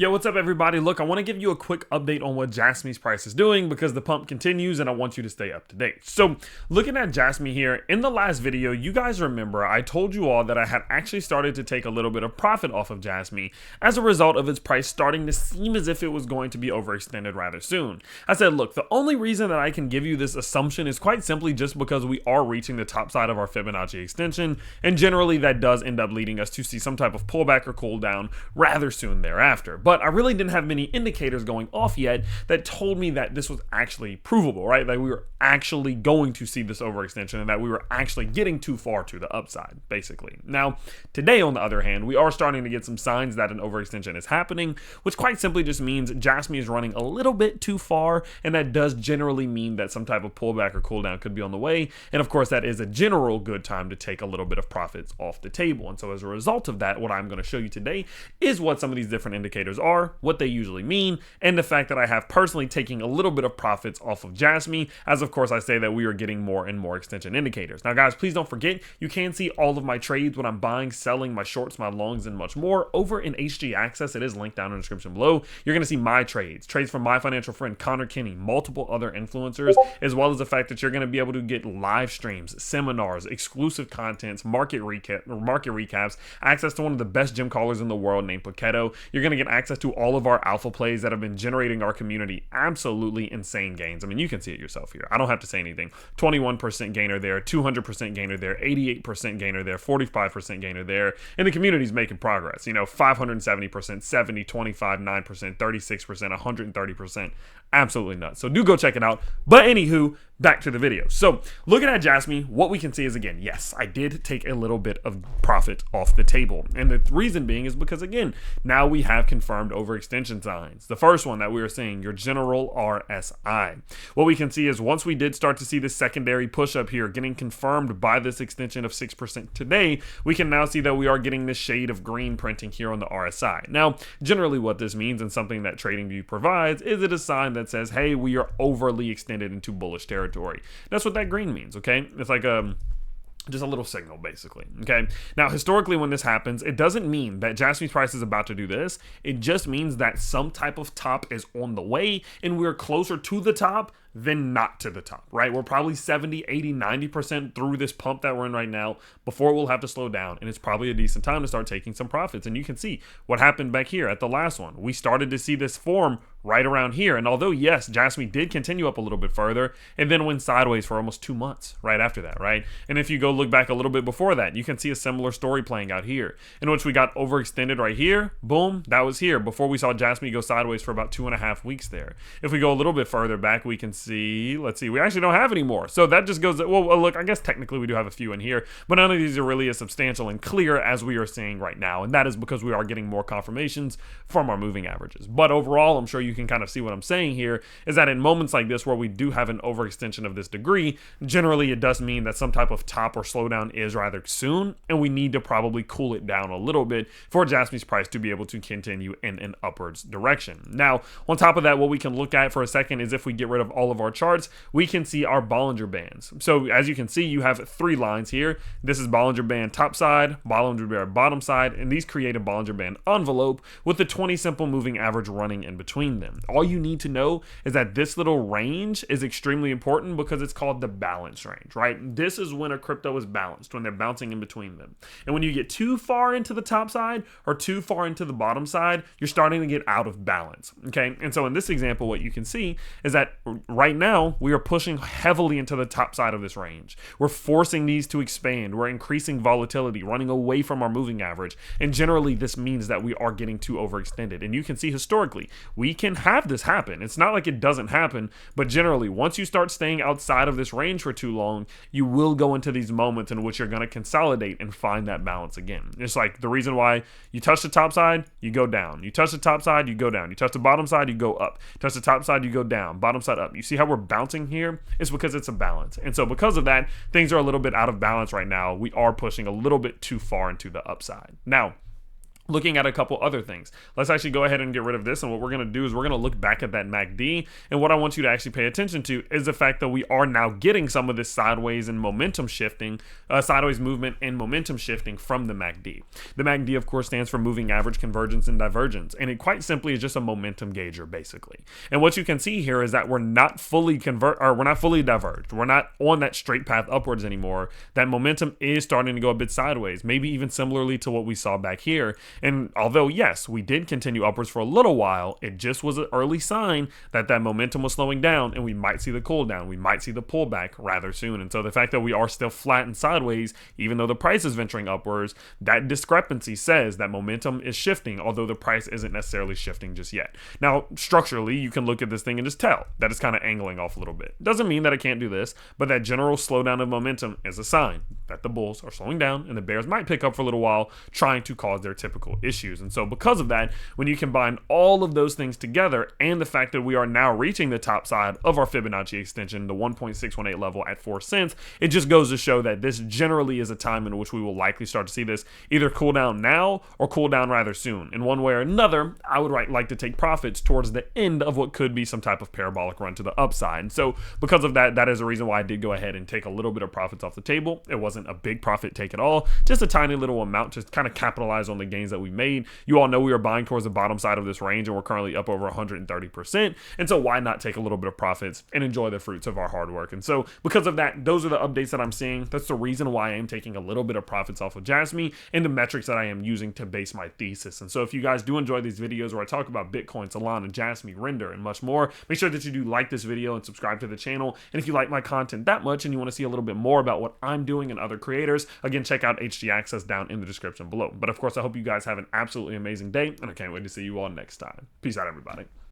Yo, what's up everybody? Look, I want to give you a quick update on what Jasmy's price is doing because the pump continues and I want you to stay up to date. So, looking at Jasmy here, in the last video, you guys remember I told you all that I had actually started to take a little bit of profit off of Jasmy as a result of its price starting to seem as if it was going to be overextended rather soon. I said, look, the only reason that I can give you this assumption is quite simply just because we are reaching the top side of our Fibonacci extension, and generally that does end up leading us to see some type of pullback or cool down rather soon thereafter. But I really didn't have many indicators going off yet that told me that this was actually provable, right? That we were actually going to see this overextension and that we were actually getting too far to the upside, basically. Now, today, on the other hand, we are starting to get some signs that an overextension is happening, which quite simply just means Jasmy is running a little bit too far, and that does generally mean that some type of pullback or cool down could be on the way. And of course, that is a general good time to take a little bit of profits off the table. And so as a result of that, what I'm going to show you today is what some of these different indicators are, what they usually mean, and the fact that I have personally taking a little bit of profits off of Jasmy, as of course I say that we are getting more and more extension indicators. Now guys, please don't forget, you can see all of my trades, what I'm buying, selling, my shorts, my longs, and much more over in HG Access. It is linked down in the description below. You're going to see my trades from my financial friend Connor Kinney, multiple other influencers, as well as the fact that you're going to be able to get live streams, seminars, exclusive contents, market recaps, access to one of the best gym callers in the world named Paquetto. You're going to get access to all of our alpha plays that have been generating our community absolutely insane gains. I mean, you can see it yourself here. I don't have to say anything. 21% gainer there, 200% gainer there, 88% gainer there, 45% gainer there, and the community's making progress. You know, 570%, 70, 25, 9%, 36%, 130%. Absolutely nuts. So do go check it out. But anywho, back to the video. So looking at Jasmy, what we can see is, again, yes, I did take a little bit of profit off the table. And the reason being is because, again, now we have confirmed overextension signs. The first one that we are seeing, your general RSI. What we can see is once we did start to see this secondary push up here getting confirmed by this extension of 6% today, we can now see that we are getting this shade of green printing here on the RSI. Now, generally what this means, and something that TradingView provides, is it a sign that says, hey, we are overly extended into bullish territory. That's what that green means, okay? It's like just a little signal, basically, okay? Now, historically, when this happens, it doesn't mean that Jasmy's price is about to do this. It just means that some type of top is on the way, and we're closer to the top than not to the top, right? We're probably 70, 80, 90% through this pump that we're in right now before we'll have to slow down, and it's probably a decent time to start taking some profits. And you can see what happened back here at the last one. We started to see this form right around here, and although, yes, Jasmy did continue up a little bit further, and then went sideways for almost 2 months right after that, right? And if you go look back a little bit before that, you can see a similar story playing out here, in which we got overextended right here, boom, that was here, before we saw Jasmy go sideways for about 2.5 weeks there. If we go a little bit further back, we can see, let's see, we actually don't have any more. So that just goes, well, look, I guess technically we do have a few in here, but none of these are really as substantial and clear as we are seeing right now, and that is because we are getting more confirmations from our moving averages. But overall, I'm sure you can kind of see what I'm saying here, is that in moments like this where we do have an overextension of this degree, generally it does mean that some type of top or slowdown is rather soon, and we need to probably cool it down a little bit for Jasmy's price to be able to continue in an upwards direction. Now, on top of that, what we can look at for a second is if we get rid of all of our charts, we can see our Bollinger Bands. So as you can see, you have 3 lines here. This is Bollinger Band top side, Bollinger Band bottom side, and these create a Bollinger Band envelope with the 20 simple moving average running in between them. All you need to know is that this little range is extremely important because it's called the balance range, right? This is when a crypto is balanced, when they're bouncing in between them. And when you get too far into the top side or too far into the bottom side, you're starting to get out of balance, okay? And so in this example, what you can see is that right now we are pushing heavily into the top side of this range. We're forcing these to expand. We're increasing volatility, running away from our moving average. And generally, this means that we are getting too overextended. And you can see historically, we can have this happen. It's not like it doesn't happen, but generally, once you start staying outside of this range for too long, you will go into these moments in which you're going to consolidate and find that balance again. It's like the reason why you touch the top side, you go down. You touch the top side, you go down. You touch the bottom side, you go up. Touch the top side, you go down. Bottom side up. You see how we're bouncing here? It's because it's a balance. And so because of that, things are a little bit out of balance right now. We are pushing a little bit too far into the upside. Now, looking at a couple other things. Let's actually go ahead and get rid of this. And what we're going to do is we're going to look back at that MACD. And what I want you to actually pay attention to is the fact that we are now getting some of this sideways and momentum shifting, sideways movement and momentum shifting from the MACD. The MACD, of course, stands for moving average convergence and divergence. And it quite simply is just a momentum gauger, basically. And what you can see here is that we're not fully diverged. We're not on that straight path upwards anymore. That momentum is starting to go a bit sideways, maybe even similarly to what we saw back here. And although, yes, we did continue upwards for a little while, it just was an early sign that that momentum was slowing down and we might see the cool down. We might see the pullback rather soon. And so the fact that we are still flat and sideways, even though the price is venturing upwards, that discrepancy says that momentum is shifting, although the price isn't necessarily shifting just yet. Now, structurally, you can look at this thing and just tell that it's kind of angling off a little bit. Doesn't mean that it can't do this, but that general slowdown of momentum is a sign that the bulls are slowing down and the bears might pick up for a little while, trying to cause their typical issues. And so because of that, when you combine all of those things together and the fact that we are now reaching the top side of our Fibonacci extension, the 1.618 level at 4 cents, it just goes to show that this generally is a time in which we will likely start to see this either cool down now or cool down rather soon. In one way or another, I would like to take profits towards the end of what could be some type of parabolic run to the upside. And so because of that, that is a reason why I did go ahead and take a little bit of profits off the table. It wasn't a big profit take at all, just a tiny little amount to kind of capitalize on the gains that we made. You all know we are buying towards the bottom side of this range and we're currently up over 130%. And so why not take a little bit of profits and enjoy the fruits of our hard work? And so because of that, those are the updates that I'm seeing. That's the reason why I am taking a little bit of profits off of Jasmy and the metrics that I am using to base my thesis. And so if you guys do enjoy these videos where I talk about Bitcoin, Solana, Jasmy, Render, and much more, make sure that you do like this video and subscribe to the channel. And if you like my content that much and you want to see a little bit more about what I'm doing and other creators, again, check out HG Access down in the description below. But of course, I hope you guys have an absolutely amazing day, and I can't wait to see you all next time. Peace out, everybody.